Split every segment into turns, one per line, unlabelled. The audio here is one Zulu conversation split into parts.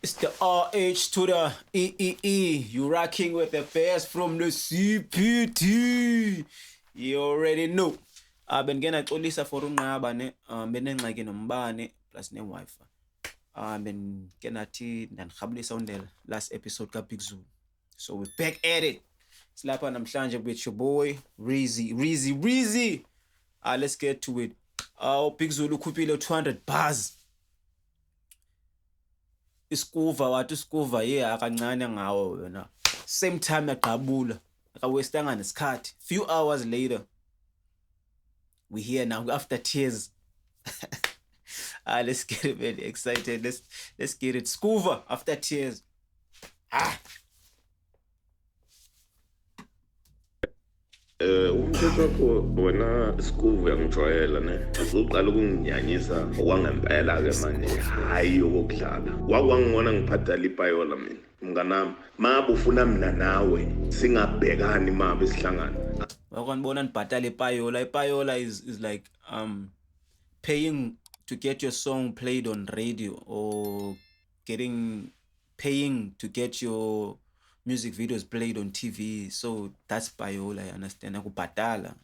It's the RH to the EEE. You rocking with the best from the CPT. You already know. Bengena xolisa for unqaba ne benengxaki nombane plus ne Wi-Fi. Bengena thi ndanirhabulisa undlela last episode ka Big Zulu. So we're back at it. Silapha namhlanje with your boy Reezy. Let's get to it. Big Zulu ukhuphile 200 bars. Iskuva wathi iskuva akancane ngawo wena. Same time yaqabula. Akawestanga nesikhathi. Few hours later we here now after tears. Let's get it very excited. Let's get it. Skuva after tears.
Umthetho wakho wena Skuvu uyangijwayela ne. Uzoqala ukunginyanyisa okwangempela ke manje hayi okudlala. Wakwangibona ngiphatha ipayola mina. Mnganami, mabe ufuna mina nawe singabhekani mabe sihlangana.
Wakwangibona nibhatala ipayola. Ipayola is like paying to get your song played on radio or paying to get your music videos played on TV. So that's payola, I understand. Akubhatala.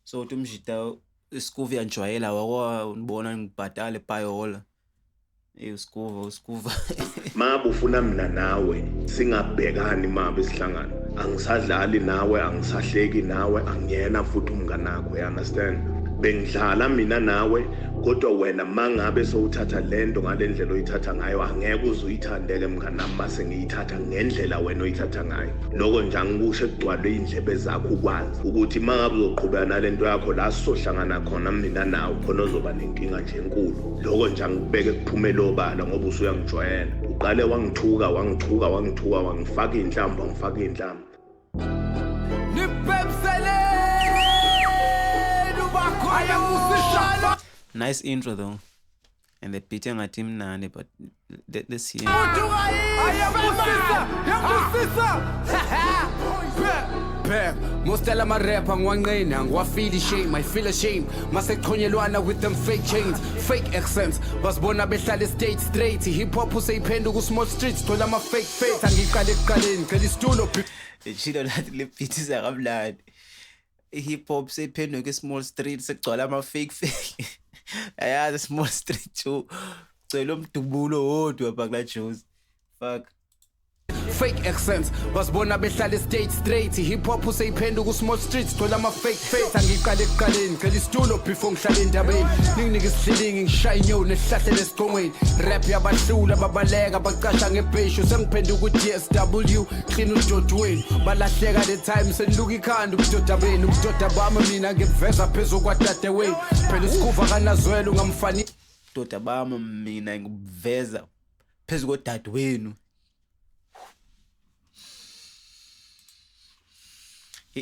So tumjita iskuvi yanjwayela wakwa unibona ngibhatala payola. Uskuva.
Mabe ufuna mina nawe singabhekani mabe sihlangana. Angisadlali nawe, angisahleki nawe, angiyena futhi umnganakho, you understand? Bengidlala mina nawe kodwa wena mangabe sowuthatha lento ngalendlela oyithatha ngayo angeke uzuyithandeke mnganami mase ngiyithatha ngendlela wena oyithatha ngayo. Lokho nje angikusho ekugcwale indlebe zakho ukwazi ukuthi mangabe uzoqhubeka nalento yakho la sizohlangana khona mina nawe khona ozoba nenkinga nje enkulu. Lokho nje angibeke kuphumela obala ngoba usuyangijwayela. Uqale wangithuka wangifaka inhlamvu.
Nice intro though. And the beat nga team nane, but let's hear.
Mostela ma rapper ngwanqina ngwafeel shame, I feel ashamed masechonyelwana with them fake chains, fake accents basibona behlala stage straight. Hip hop useyiphenduka ku small streets thola ama fake face. Angiqale ekuqaleni cela isitulo
Chilo lathi le beat isakamlandi. Hip hop seyiphenduka small streets sekugcwala ama fake. Ayazi small street too. Cela umdubulo wodwa bakla Joes. Fuck.
Fake accents basibona behlala stage straight. Hip hop useyiphenduka ku small streets thola ama fake face. Angiqale ekuqaleni cela isitulo before ngihlale endabeni. Ninginika isihlilingi ngishaya inyo nesihlahle lesigongweni. Rap yabahlula babaleka baqasha ngebheshu sengiphenduka ku DSW clean udodweni. Balahleka the time sendiluka ikhanda ukudoda beni. Ukudoda bami mina ngiveza phezulu kwadadewenu. Phela isikuva kanazwela ungamfani.
Doda bami mina ngiveza phezulu kodadewenu.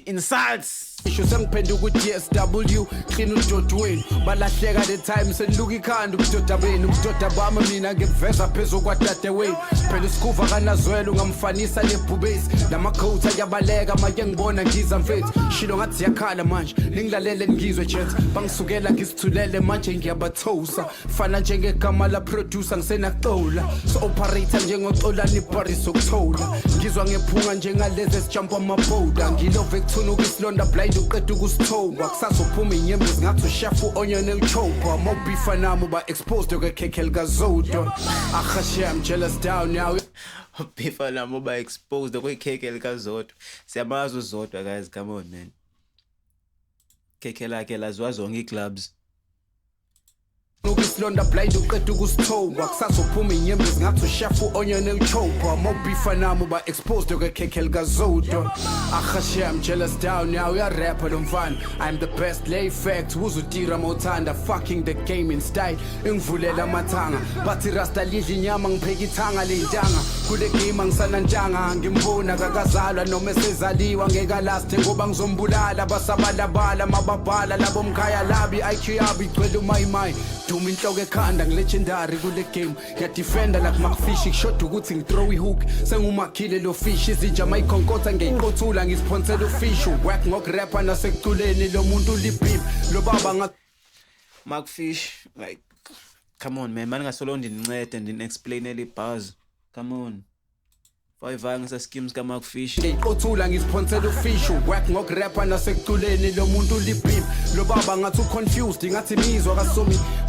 Insults.
Isho sengiphenduka ku DSW clean udodweni. Balahleka the time sendiluka ikhanda ukudoda beni. Ukudoda bami mina ngiveza phezulu kwadadewenu. Phela isikuva kanazwela ungamfanisa nebhubesi. Lama coats ayabaleka manje ngibona ngiza mfethu. Shilo ngathi yakhala manje ningilalele ngizwe jet. Bangisukela ngisithulele manje ngiyabathosa. Fana njengegama la producer ngisenaxola. So operator njengoxola niBaris okuthola. Ngizwa ngephunga njengalezi esijump amabhoda. Ngilove kuthuna isilonda blind uqeda ukusithoba. Kusazophuma inyembezi ngathi ushafu onion uchopa. Mobifa nami ba exposed kwekhekhe kaZodo. Akhashe I'm jealous down now.
Bifa nami ba exposed kwekhekhe likaZodwa. Siyamazi uZodwa guys, come on man. Khekhe lakhe lazwa zonke iclubs.
Ukisilonda blind uqeda ukusithoba. Kusazophuma inyembezi ngathi ushafu onion uchopa. Mobifa nami ba exposed kwekhekhe kaZodo. Akhashe I'm jealous down now. Ya rapper lo mfana. I'm the best lay fact. Uzutira mothanda fucking the game in style. Ngivulela amathanga. Bathi rasta lidla inyama ngipheka ithanga lentanga. Kule game angisanantanga ngimbona kakazalwa noma esezaliwa ngeka last ngoba ngizombulala basabalabala mababhala labo mkhaya labi IQ yabi igcwele umayimay. Duma inhloko ekhanda ngilegendary kule game. Ya defender like McFish shot ukuthi ngithrow ihook. Sengumakhile lo fish izinja mayikhonkotha ngeyiqothula ngisiponsela ufish. Work ngokurapper nasekuculeni lo muntu ulibhip. Lo baba
McFish like Come on, man. Maningasolo ndinincede ndini-explainele ibuzz. Come on. Fayivanga schemes kama-fish.
Othula ngisponsela ufishu work ngokurapha nasekuculeni lo muntu ulibhim lo baba ngathi confused ngathi mizwa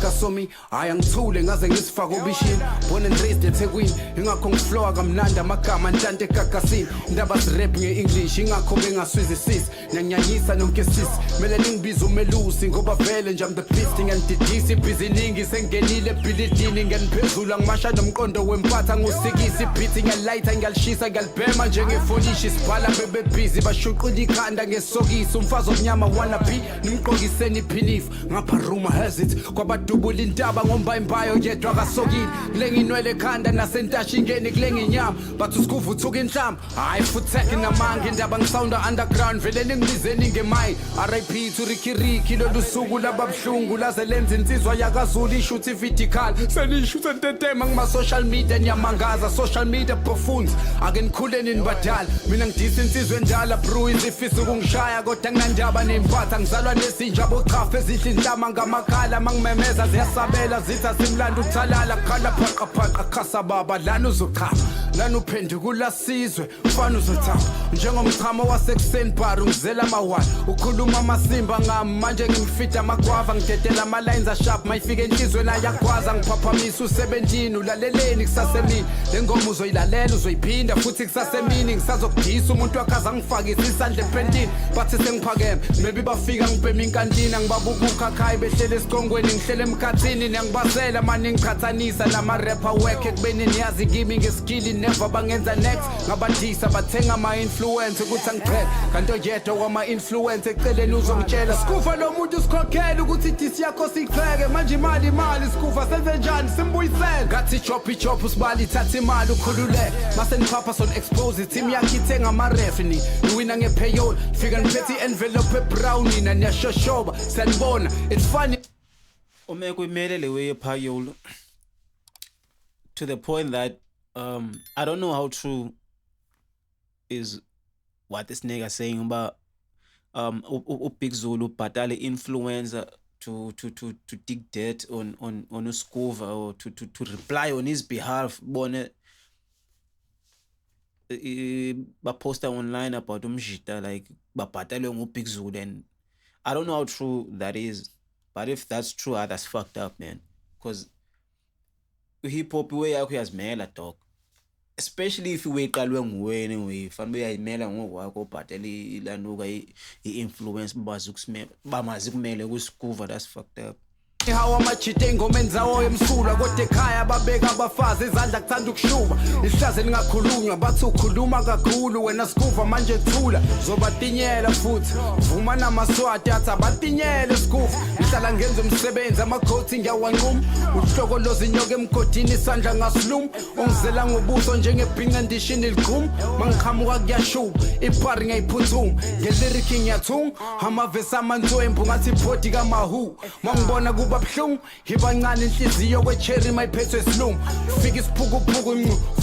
kasomi hayi angithule ngaze ngisifaka ubishini born and raised eThekwini ingakho ngiflowa kamnandi amagama ntante egagasini indaba rap nge-English ingakho bengaswizisisi nyanyanyisa nonke sisi mele ningibiza umelusi ngoba vele nje I'm the beast ngiyandidisa ibhiziningi sengenile ebhilidini ngeniphezulu angimasha nomqondo wempatha ngusikisi ibhithi ngiyalighta shisa galbema njengefonishi isibhala bebebhizi bashuqula ikhanda ngesokisi umfazi omnyama wannabe nimqokiseni iphinifu ngapha rumor has it kwabadubula intaba ngomba imbayo yedwa kasokile kulenginwele ekhanda nasentashi ingeni kulenginyama bathi usikuvu uthuka inhlamba hayi futheke namanga indaba ngisounda underground vele ningibizeni ngemine RIP to Ricky lolu suku lababhlungu laze lenza insizwa yakazulu ishuthi vertical senishuthi entetema ngama social media nyamangaza social media buffoons ake nikhuleni nibadala mina ngidisa insizwe endala bro izifisa ukungishaya kodwa nginandaba nempatha ngizalwa nesinja bochafa ezihle inhlama ngamakhala mangimemeza ziyasabela zitha simlanda uthalala khala phaqaphaqa khasa baba lana uzochama lana uphendukula sizwe ufana uzothamba njengomchamo wasekuseni bar ungizela amawala ukhuluma amasimba ngami manje ngimfita amagwava ngidedela ama lines asharp mayifike enhlizweni ayagwaza ngiphaphamisa u17 ulaleleni kusasemini lengoma uzoyilalela uzoyiphinda futhi kusasemini ngisazokudisa umuntu wakaza ngifakisa isandla epentini bathi sengiphakeme maybe bafika ngibhema inkantina ngibabuka ukhakhaya behlele esiqongweni ngihlele emkhathini niyangibasela manje ngichathanisa nama rapper work ekubeni niyazi kimi ngeskill never bangenza next ngabadisa bathenga ama influencer ukuthi angiqhele kanti yedwa kwama influencer eceleni uzongitshela sikufa lo muntu sikhokhela ukuthi disi yakho siqheke manje imali sikufa senze njani simbuyisele ngathi chop usibali thatha imali ukhulule mase nipapa son expose team yakhe ithenga ama revenue uwina ngepayola fika niphethe envelope ebrown na niyashoshoba sanibona it's funny
Umeke uyimele lewe yephayolo to the point that I don't know how true is what this nigga saying about Big Zulu bhatale influencer to dig dirt on uSkuva or to reply on his behalf bone ba poster online about umjita like babhatalwe nguBig Zulu and I don't know how true that is, but if that's true that's fucked up, man, because hip hop way yakho yazimela dog, especially if uyiqalwe nguwe anyway fanele uyayimela ngokwakho bhatela ilanuka i-influence bamazi kumele kuSkuva. That's fucked up.
How amachite ingoma enzawo emsula kodwa ekhaya babeka abafazi izandla kuthanda ukushuba ihlaze lingakhulunywa bathi ukhuluma kakhulu wena Skuva manje thula zobatinyela futhi vuma namaswati athi abatinyele Skuva ihlala ngenza umsebenzi amakhoti ngiyawanquma uhlokoloza inyoka emgodini isandla ngasiluma ongizela ngobuso njengebhinga ndishini liqhuma mangiqhamuka kuyashuba ipari ngayiphuthuma ngeliric ngiyathunga amavesi amantwembu ngathi body kamahu mangibona kuba buhlungu ngibancane inhliziyo kwecherry mayiphethwe isilungu fika isiphukuphuku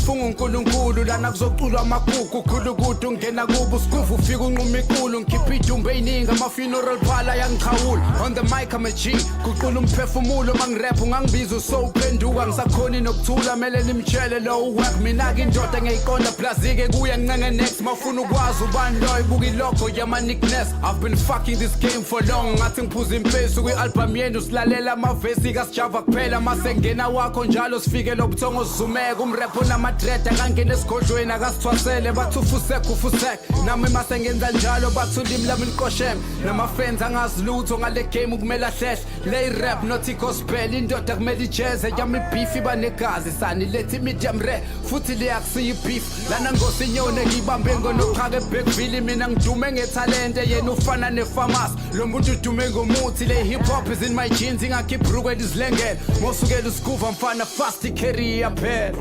funga uNkulunkulu lana kuzoculwa amagugu khulukude ungena kubo Skuva ufika unquma iqulu ngikhipha idumbe eyiningi ama funeral phala yangikhawula on the mic I'm a G kuqula umphefumulo mangirap ungangibiza usowuphenduka ngisakhoni nokuthula mele nimtshele lo work mina ke indoda ngiyiqonda plus ke kuya nginqenge next mafuna ukwazi ubani lo ibuka ilogo yama nickness I've been fucking this game for long ngathi ngiphuza impesi kwi-album yenu silalela amavesi kasijava kuphela masengena wakho njalo sifike lobuthongo zumeka umrap onamadred akangena esigodlweni akasithwasele bathi ufusek nami masengenza njalo bathi ulimi lami liqosheme namafans angazilutho ngale game ukumela hlehle le rap not gospel indoda kumele ijazz yami beef iba negazi sani lethi medium rare futhi leyakusiya beef lana ngosinyone ngibambe ngonoqhaka eBackville mina ngidume ngetalente yena ufana nefarmers lo muntu udume ngomuthi le hip hop is in my genes ngakhe ibruku elizilengele mosukela uSkuva mfana fast career phela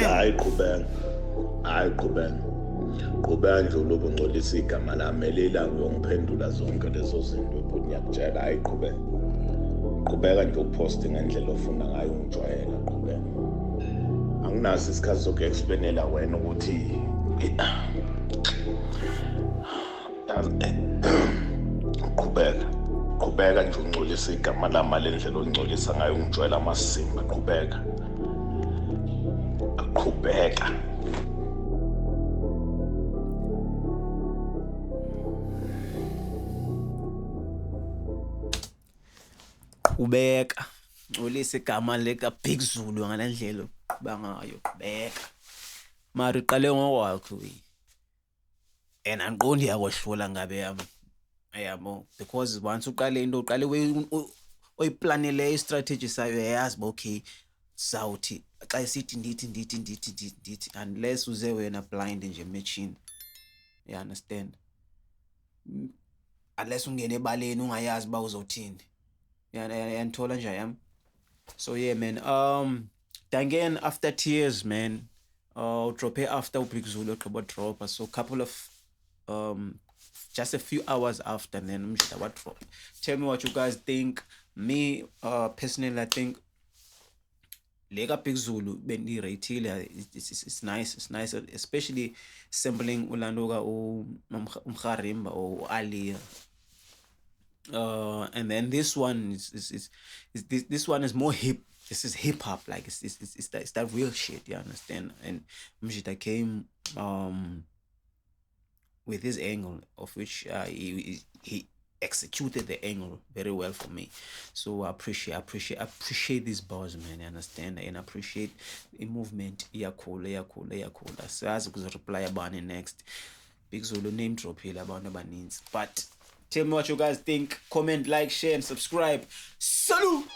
hayi qhubeka nje ulobo ngcolisa igama lami elela ngiyongiphendula zonke lezo zinto ebhuti ngiyakutshela hayi qhubeka nje upost ngendlela ofuna ngayo ungijwayela qhubeka anginaso isikhathi sokuexplainela wena ukuthi qhubeka qhubeka nje ungcolisa igama lami lendlela ongcolisa ngayo ungijwayela amasimba qhubeka
qhubeka ngcolisa igama leka Big Zulu ngalendlela bangayo qhubeka mara iqale ngokwakho and angiqondi yakwehlula ngabe yabo because once uqale into uqale oyiplanele istrategy sayo yazi okay sawuthi xa isithi ndithi unless uze wena blind nje machine you understand unless ungene ebaleni ungayazi ba uzothini yanithola nje yami. So yeah man, again after tears man, drop it after Big Zulu drop, so couple of just a few hours after, then what drop. Tell me what you guys think. Me personally I think Lega Big Zulu bendi ratile it's nice, especially sampling ulandoga umkharimba or Ali. And then this one this one is more hip. This is hip hop, like it's that real shit, you understand? And Mjita came with his angle, of which he executed the angle very well for me. So I appreciate these bars, man, you understand? And I appreciate the movement. Iyakhula. So as I reply about it next. Big Zulu name drop here about the but tell me what you guys think. Comment, like, share, and subscribe. Salute!